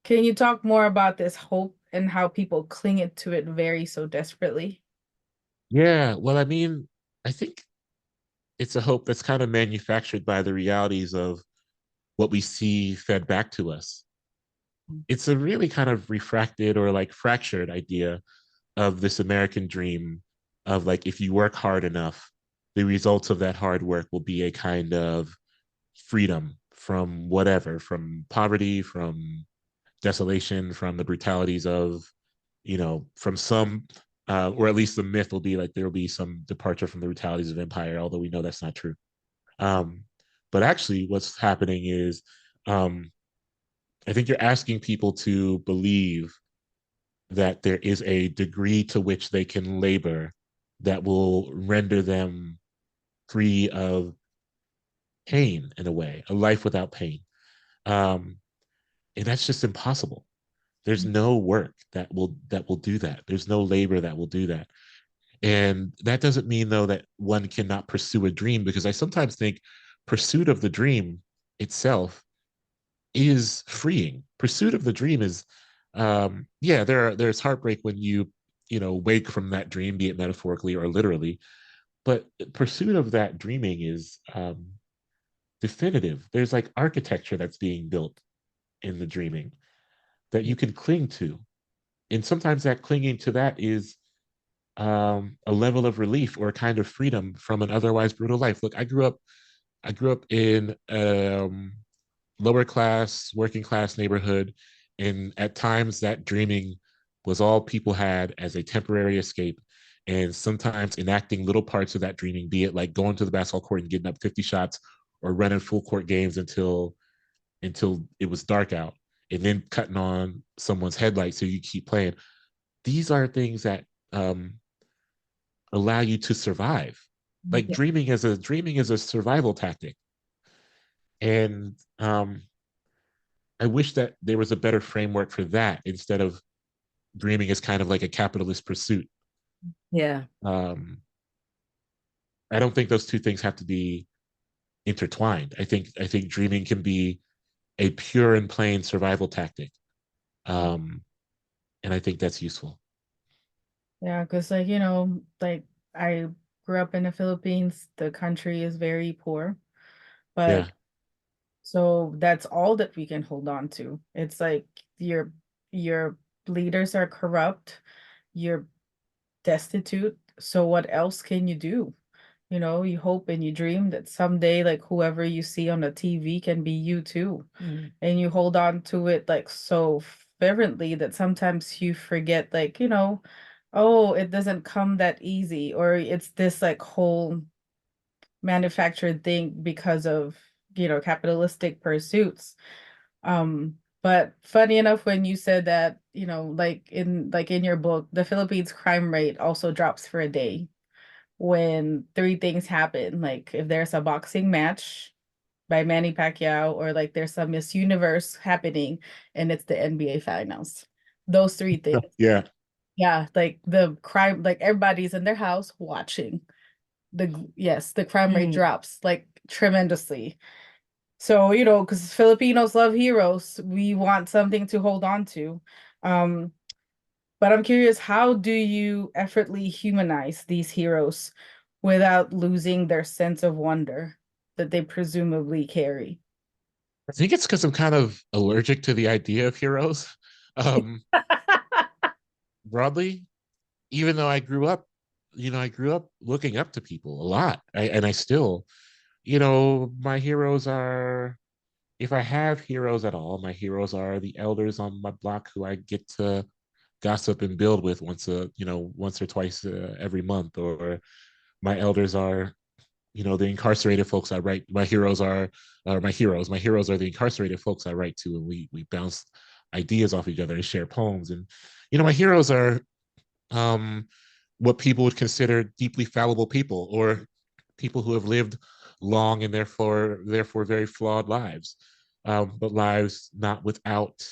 Can you talk more about this hope and how people cling to it very so desperately?
Yeah, well, I mean, I think it's a hope that's kind of manufactured by the realities of what we see fed back to us. It's a really kind of refracted or like fractured idea of this American dream of like, if you work hard enough, the results of that hard work will be a kind of freedom from whatever, from poverty, from desolation, from the brutalities of, from some, or at least the myth will be like there will be some departure from the brutalities of empire, although we know that's not true. Um, but actually, what's happening is, um, I think you're asking people to believe that there is a degree to which they can labor that will render them free of pain in a way, a life without pain. Um, and that's just impossible. There's no work that will do that. There's no labor that will do that. And that doesn't mean though that one cannot pursue a dream, because I sometimes think pursuit of the dream itself is freeing. Pursuit of the dream is yeah, there's heartbreak when you wake from that dream, be it metaphorically or literally, but pursuit of that dreaming is definitive. There's like architecture that's being built in the dreaming that you can cling to. And sometimes that clinging to that is a level of relief or a kind of freedom from an otherwise brutal life. Look, I grew up in lower class, working class neighborhood, and at times that dreaming was all people had as a temporary escape. And sometimes enacting little parts of that dreaming, be it like going to the basketball court and getting up 50 shots, or running full court games until it was dark out, and then cutting on someone's headlights so you keep playing. These are things that allow you to survive. Like
Yeah.
dreaming is a survival tactic. And I wish that there was a better framework for that instead of dreaming as kind of like a capitalist pursuit.
Yeah.
Um, I don't think those two things have to be intertwined. I think dreaming can be a pure and plain survival tactic. Um, and I think that's useful.
Yeah, because like I grew up in the Philippines. The country is very poor,
Yeah.
but so that's all that we can hold on to. It's like your leaders are corrupt, you're destitute. So what else can you do? You hope and you dream that someday, like whoever you see on the TV can be you too. And you hold on to it like so fervently that sometimes you forget, like, oh, it doesn't come that easy, or it's this like whole manufactured thing because of, capitalistic pursuits. But funny enough, when you said that, like in your book, the Philippines crime rate also drops for a day when three things happen. Like if there's a boxing match by Manny Pacquiao, or like there's some Miss Universe happening and it's the NBA finals. Those three things.
Yeah.
Yeah, like the crime, like everybody's in their house watching. Yes, the crime rate
Mm.
drops like tremendously. So, because Filipinos love heroes, we want something to hold on to. Um, but I'm curious, how do you effortlessly humanize these heroes without losing their sense of wonder that they presumably carry?
I think it's because I'm kind of allergic to the idea of heroes. Um, Broadly, even though I grew up looking up to people a lot. And I still, my heroes are, if I have heroes at all, my heroes are the elders on my block who I get to gossip and build with once or twice every month, or my elders are, the incarcerated folks I write. My heroes are my heroes. My heroes are the incarcerated folks I write to, and we bounce ideas off each other and share poems. And my heroes are um, what people would consider deeply fallible people, or people who have lived long and therefore very flawed lives, but lives not without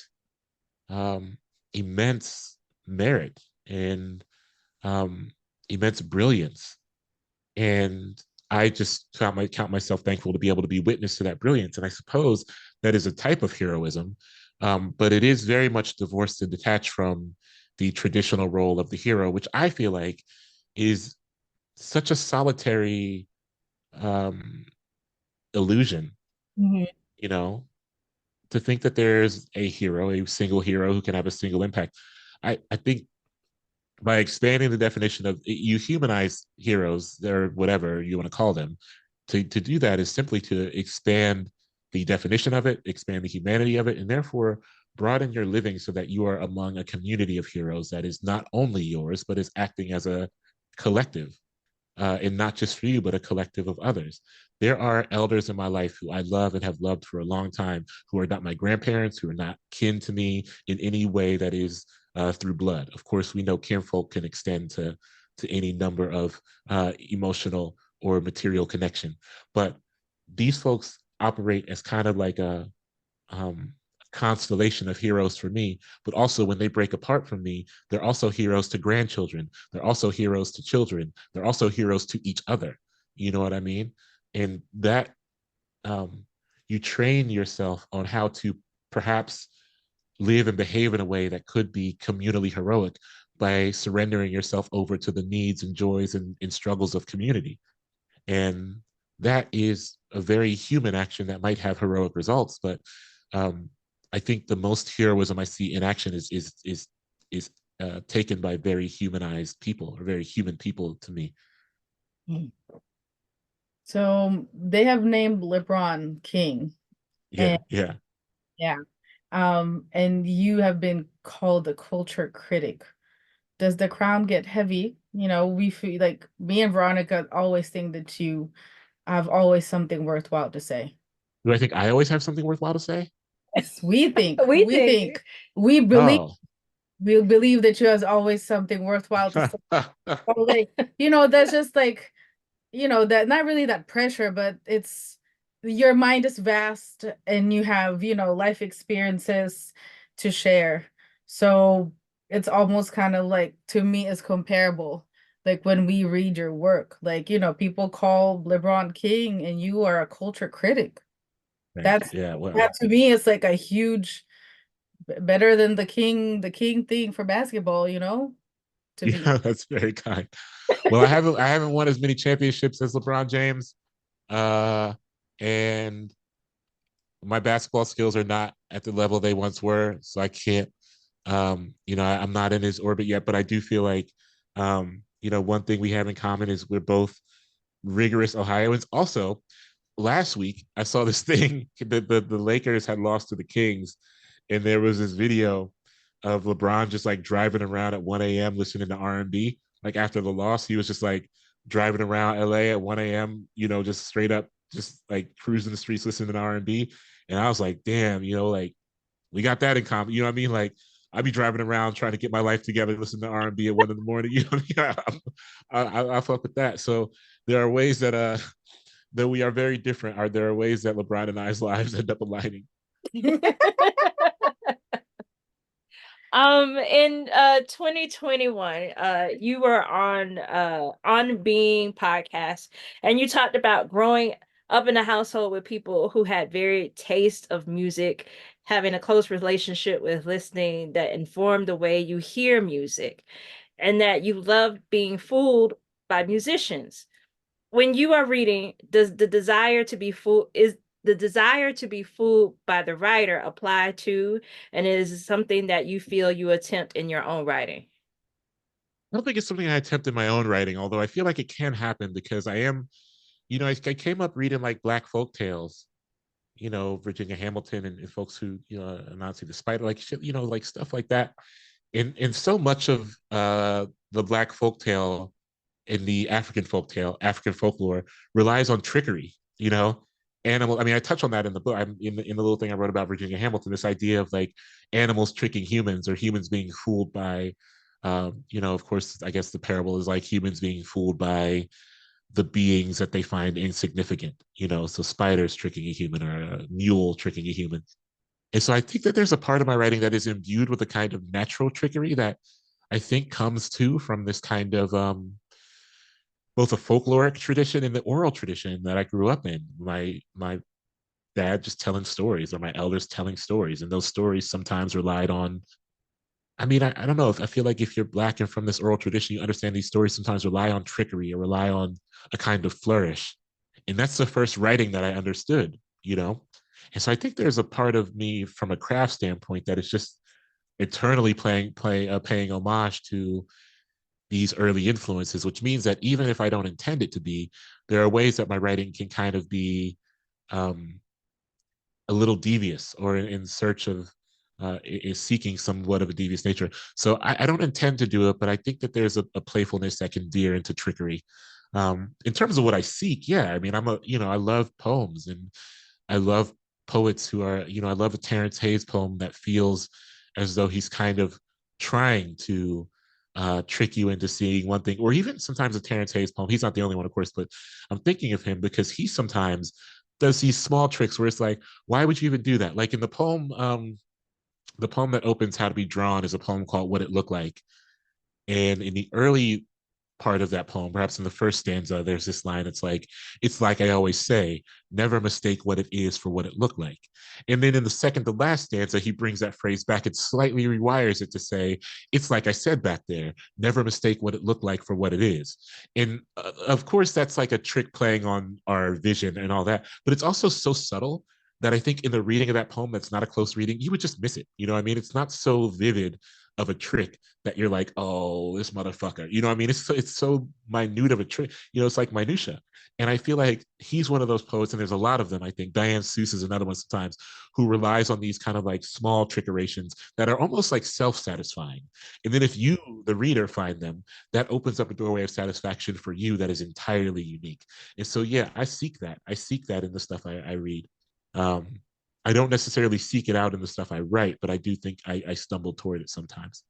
um, immense merit and um, immense brilliance. And I just count myself thankful to be able to be witness to that brilliance. And I suppose that is a type of heroism, but it is very much divorced and detached from the traditional role of the hero, which I feel like is such a solitary um, illusion,
Mhm.
you know, to think that there's a single hero who can have a single impact. I think by expanding the definition of, you humanize heroes or whatever you want to call them, to do that is simply to expand the definition of it, expand the humanity of it, and therefore broaden your living so that you are among a community of heroes that is not only yours but is acting as a collective, and not just for you, but a collective of others. There are elders in my life who I love and have loved for a long time, who are not my grandparents, who are not kin to me in any way that is through blood. Of course, we know kinfolk can extend to any number of emotional or material connection, but these folks operate as kind of like um, constellation of heroes for me. But also, when they break apart from me, they're also heroes to grandchildren. They're also heroes to children. They're also heroes to each other. You know what I mean? And that um, you train yourself on how to perhaps live and behave in a way that could be communally heroic by surrendering yourself over to the needs and joys and struggles of community. And that is a very human action that might have heroic results, but um, I think the most heroism I see in action is taken by very humanized people, or very human people to me.
Mm. So they have named LeBron King,
Yeah,
and
yeah.
yeah, and you have been called a culture critic. Does the crown get heavy? We feel like me and Veronica always think that you have always something worthwhile to say.
Do I think I always have something worthwhile to say?
Yes, we think,
We
we
think.
think, we believe,
Oh.
we believe that you has always something worthwhile to say. So, like, that's just like, that not really that pressure, but it's your mind is vast and you have, life experiences to share. So it's almost kind of like, to me, it's comparable. Like when we read your work, like, people call LeBron King and you are a culture critic.
Thank you.
That's
Yeah, well,
that to me is like a huge better than the king thing for basketball, to me.
yeah, that's very kind. Well, I haven't won as many championships as LeBron James. Uh and my basketball skills are not at the level they once were, so I can't. I'm not in his orbit yet, but I do feel like, one thing we have in common is we're both rigorous Ohioans. Also, last week I saw this thing that the Lakers had lost to the Kings, and there was this video of LeBron just like driving around at 1 a.m. listening to R&B. Like after the loss, he was just like driving around LA at 1 a.m. Just straight up, just like cruising the streets listening to R&B. And I was like, damn, like we got that in common. You know what I mean? Like I'd be driving around trying to get my life together, listening to R&B at 1 in the morning. I fuck with that. So there are ways that though we are very different, there are ways that LeBron and I's lives end up aligning.
In 2021, you were on Being podcast, and you talked about growing up in a household with people who had varied taste of music, having a close relationship with listening that informed the way you hear music, and that you loved being fooled by musicians. When you are reading, does the desire to be fooled the desire to be fooled by the writer apply to, and is something that you feel you attempt in your own writing?
I don't think it's something I attempt in my own writing, although I feel like it can happen because I am, I came up reading like Black folk tales, Virginia Hamilton and folks who, Anansi the Spider, like shit, like stuff like that. And so much of the Black folk tale in the African folktale, African folklore relies on trickery, animal. I mean, I touch on that in the book. I'm in the little thing I wrote about Virginia Hamilton, this idea of like animals tricking humans or humans being fooled by, of course, I guess the parable is like humans being fooled by the beings that they find insignificant, so spiders tricking a human or a mule tricking a human. And so I think that there's a part of my writing that is imbued with a kind of natural trickery that I think comes too from this kind of both a folkloric tradition and the oral tradition that I grew up in. My dad just telling stories or my elders telling stories, and those stories sometimes relied on. I mean, I don't know if I feel like if you're Black and from this oral tradition, you understand these stories sometimes rely on trickery or rely on a kind of flourish. And that's the first writing that I understood. And so I think there's a part of me from a craft standpoint that is just eternally paying homage to these early influences, which means that even if I don't intend it to be, there are ways that my writing can kind of be um, a little devious or in search of is seeking somewhat of a devious nature. So I don't intend to do it, but I think that there's a playfulness that can veer into trickery. In terms of what I seek, yeah, I mean, I love poems and I love poets who are, I love a Terrence Hayes poem that feels as though he's kind of trying to trick you into seeing one thing, or even sometimes a Terrence Hayes poem. He's not the only one, of course, but I'm thinking of him because he sometimes does these small tricks where it's like, why would you even do that? Like in the poem that opens How to Be Drawn is a poem called What It Looked Like. And in the early part of that poem, perhaps in the first stanza, there's this line. It's like I always say, never mistake what it is for what it looked like. And then in the second to last stanza, he brings that phrase back and slightly rewires it to say, it's like I said back there, never mistake what it looked like for what it is. And of course, that's like a trick playing on our vision and all that, but it's also so subtle that I think in the reading of that poem, that's not a close reading, you would just miss it. You know what I mean? It's not so vivid of a trick that you're like, oh, this motherfucker. You know what I mean? It's so minute of a trick. It's like minutia. And I feel like he's one of those poets, and there's a lot of them. I think Diane Seuss is another one sometimes who relies on these kind of like small trickerations that are almost like self-satisfying. And then if you, the reader, find them, that opens up a doorway of satisfaction for you that is entirely unique. And so yeah, I seek that. I seek that in the stuff I read. Um, I don't necessarily seek it out in the stuff I write, but I do think I stumble toward it sometimes.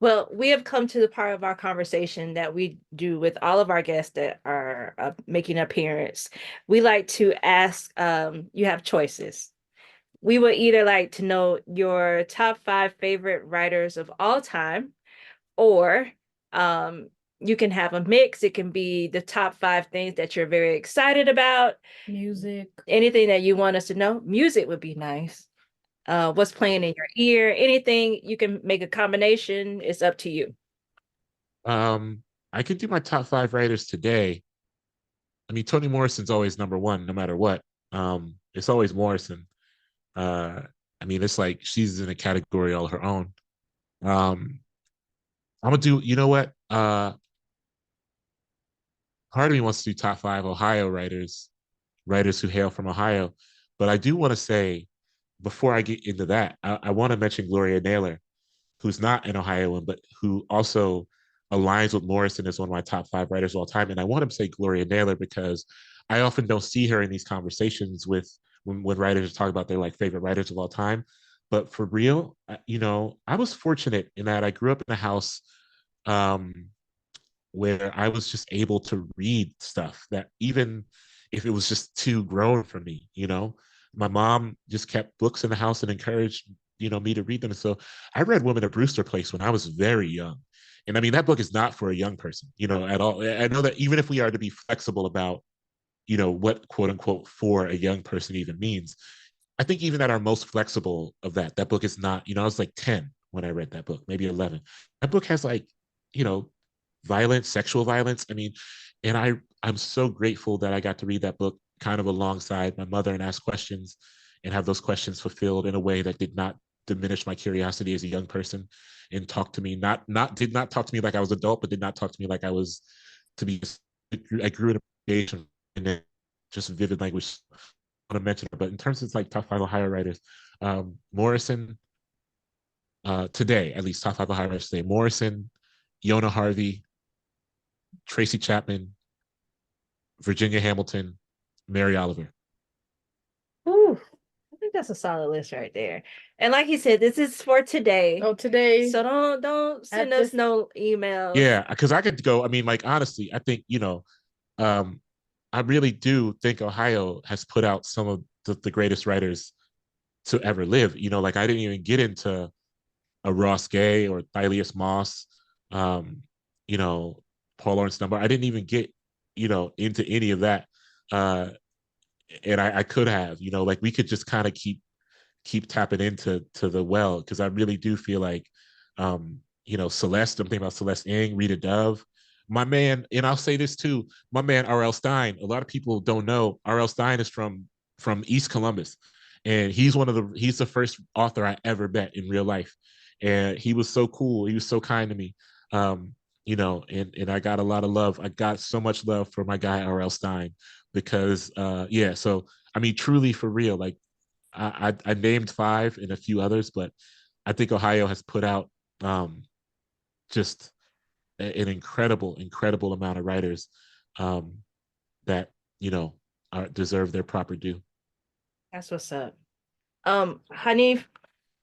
Well, we have come to the part of our conversation that we do with all of our guests that are making an appearance. We like to ask, you have choices. We would either like to know your top 5 favorite writers of all time, or um, you can have a mix. It can be the top 5 things that you're very excited about.
Music.
Anything that you want us to know. Music would be nice. What's playing in your ear, anything. You can make a combination. It's up to you.
I could do my top 5 writers today. I mean, Toni Morrison's always number one, no matter what. It's always Morrison. Uh, I mean, it's like she's in a category all her own. Um, I'm gonna do. You know what? Part of me wants to do top 5 Ohio writers who hail from Ohio, but I do want to say before I get into that, I want to mention Gloria Naylor, who's not an Ohioan, but who also aligns with Morrison as one of my top 5 writers of all time. And I want to say Gloria Naylor because I often don't see her in these conversations with when writers talk about their like favorite writers of all time. But for real, I was fortunate in that I grew up in a house um, where I was just able to read stuff that even if it was just too grown for me. My mom just kept books in the house and encouraged, me to read them. So I read Woman of Brewster Place when I was very young. And I mean, that book is not for a young person, at all. I know that even if we are to be flexible about, what quote unquote for a young person even means, I think even at our most flexible of that book is not, I was like 10 when I read that book, maybe 11. That book has like, you know, violence, sexual violence. I mean, and I'm so grateful that I got to read that book kind of alongside my mother and ask questions and have those questions fulfilled in a way that did not diminish my curiosity as a young person, and talk to me did not talk to me like I was adult, but did not talk to me like I was to be. I grew in appreciation and then just vivid language. I want to mention it, but in terms of like top 5 Ohio writers, Morrison, today at least top 5 Ohio writers today: Morrison, Yona Harvey, Tracy Chapman, Virginia Hamilton, Mary Oliver.
Ooh, I think that's a solid list right there. And like he said, this is for today.
Oh, today.
So don't send
At
us
this-
no emails.
Yeah, because I could go. I mean, like honestly, I think I really do think Ohio has put out some of the greatest writers to ever live. Like I didn't even get into a Ross Gay or Thylius Moss, um, you know, Paul Laurence Dunbar. I didn't even get, into any of that. And I could have, like we could just kind of keep tapping into the well, because I really do feel like, Celeste. I'm thinking about Celeste Ng, Rita Dove, my man, and I'll say this too, my man R.L. Stine. A lot of people don't know R.L. Stine is from East Columbus, and he's the first author I ever met in real life, and he was so cool. He was so kind to me. And I got a lot of love. I got so much love for my guy R.L. Stine because yeah. So I mean, truly for real, like I named 5 and a few others, but I think Ohio has put out just an incredible amount of writers that deserve their proper due.
That's what's up. Hanif,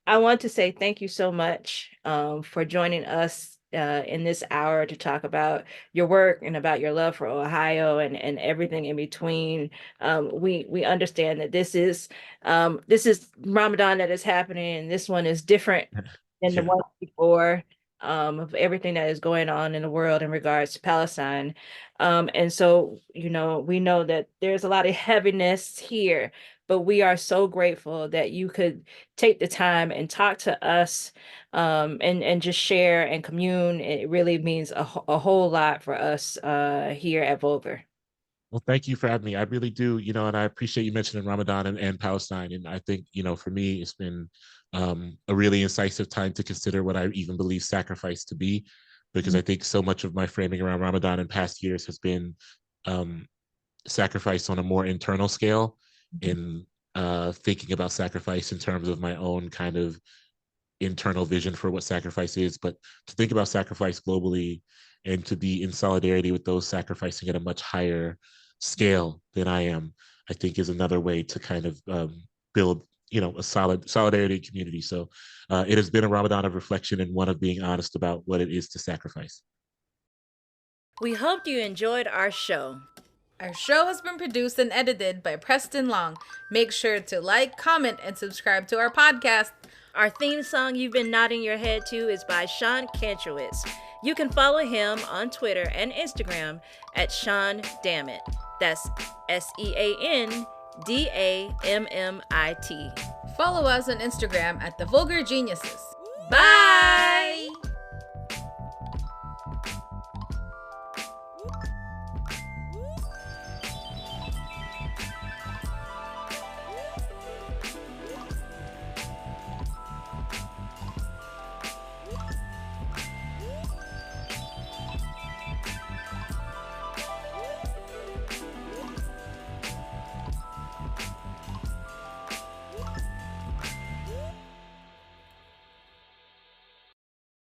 I want to say thank you so much for joining us in this hour to talk about your work and about your love for Ohio and everything in between. We understand that this is Ramadan that is happening, and this one is different than the
Yeah.
one before, of everything that is going on in the world in regards to Palestine. And so, we know that there's a lot of heaviness here, but we are so grateful that you could take the time and talk to us, and just share and commune. It really means a whole lot for us here at Vulgar.
Well, thank you for having me. I really do, and I appreciate you mentioning Ramadan and Palestine. And I think, for me, it's been a really incisive time to consider what I even believe sacrifice to be, because I think so much of my framing around Ramadan in past years has been sacrifice on a more internal scale, in thinking about sacrifice in terms of my own kind of internal vision for what sacrifice is, but to think about sacrifice globally and to be in solidarity with those sacrificing at a much higher scale than I am, I think is another way to kind of build, a solid solidarity community. So it has been a Ramadan of reflection and one of being honest about what it is to sacrifice.
We hope you enjoyed our show.
Our show has been produced and edited by Preston Long. Make sure to like, comment, and subscribe to our podcast.
Our theme song you've been nodding your head to is by Sean Kantrowitz. You can follow him on Twitter and Instagram at Sean Dammit. That's SeanDammit.
Follow us on Instagram at The Vulgar Geniuses.
Bye!